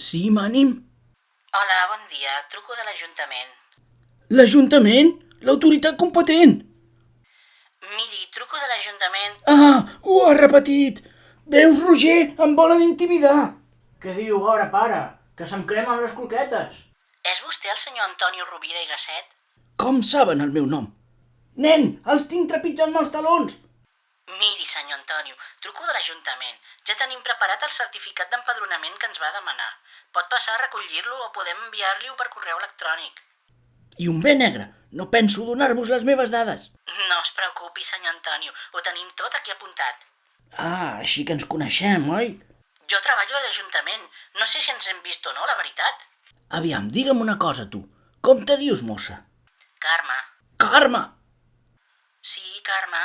Sí, Mànim? Hola, bon dia. Truco de l'Ajuntament. L'Ajuntament? L'autoritat competent? Miri, truco de l'Ajuntament. Ah, ho ha repetit. Veus, Roger? Em volen intimidar. Què diu ara, pare? Que se'm cremen les croquetes. És vostè el senyor Antonio Rovira i Gasset? Com saben el meu nom? Nen, els tinc trepitjant els talons. Miri, senyor Antonio, truco de l'Ajuntament. Ja tenim preparat el certificat d'empadronament que ens va demanar. Pot passar a recollir-lo o podem enviar-li-ho per correu electrònic. I un bé negre. No penso donar-vos les meves dades. No es preocupi, senyor Antonio. Ho tenim tot aquí apuntat. Ah, així que ens coneixem, oi? Jo treballo a l'Ajuntament. No sé si ens hem vist o no, la veritat. Aviam, digue'm una cosa, tu. Com te dius, mossa? Carme. Carme! Sí, Carme.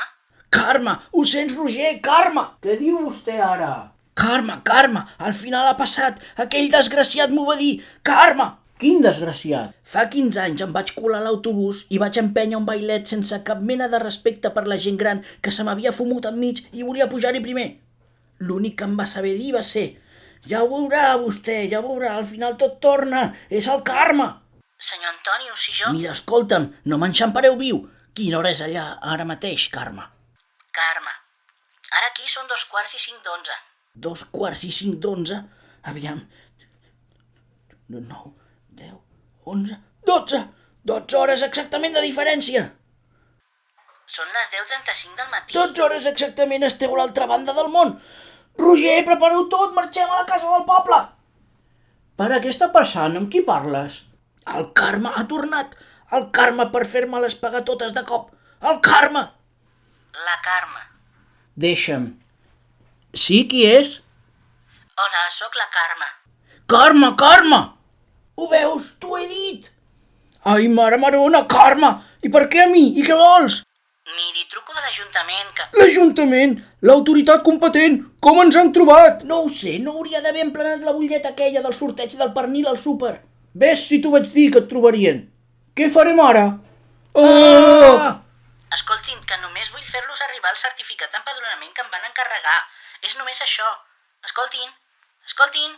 Carme! Ho sents, Roger? Carme! Què diu vostè ara? Carme, Carme! Al final ha passat. Aquell desgraciat m'ho va dir. Carme! Quin desgraciat? Fa 15 anys em vaig colar a l'autobús i vaig empènyer un bailet sense cap mena de respecte per la gent gran que se m'havia fumut enmig i volia pujar-hi primer. L'únic que em va saber dir va ser: ja ho veurà vostè, ja ho veurà, al final tot torna. És el Carme! Senyor Antonio, si jo... Mira, escolta'm, no m'enxampareu viu. Quina hora és allà ara mateix, Carme? Carme. Ara aquí són 2:45. 2:45? Aviam. 9, 10, 11, 12! 12 hores exactament de diferència! Són les 10:35 del matí. 12 hores exactament, esteu a l'altra banda del món! Roger, prepareu tot, marxem a la casa del poble! Pare, què està passant? Amb qui parles? El Carme ha tornat! El Carme per fer-me-les pagar totes de cop! El Carme! La Carme. Deixa'm. Sí, qui és? Hola, sóc la Carme. Carme, Carme! Ho veus? T'ho he dit! Ai, mare marona, Carme! I per què a mi? I què vols? Miri, truco de l'Ajuntament que... L'Ajuntament! L'autoritat competent! Com ens han trobat? No ho sé, no hauria d'haver emplenat la butlleta aquella del sorteig del pernil al súper. Ves si t'ho vaig dir que et trobarien. Què farem ara? Escoltin, que només vull fer-los arribar el certificat d'empadronament que em van encarregar. És només això. Escoltin, escoltin.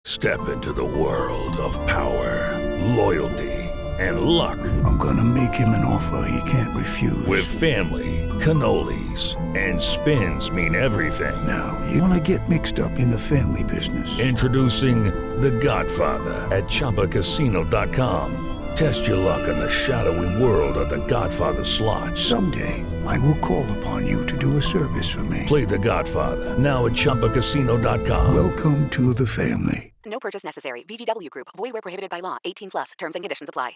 Step into the world of power, loyalty, and luck. I'm gonna make him an offer he can't refuse. With family, cannolis, and spins mean everything. Now, you wanna get mixed up in the family business. Introducing The Godfather at ChumbaCasino.com. Test your luck in the shadowy world of The Godfather slot. Someday, I will call upon you to do a service for me. Play The Godfather now at ChumbaCasino.com. Welcome to the family. No purchase necessary. VGW Group. Void where prohibited by law. 18+. Terms and conditions apply.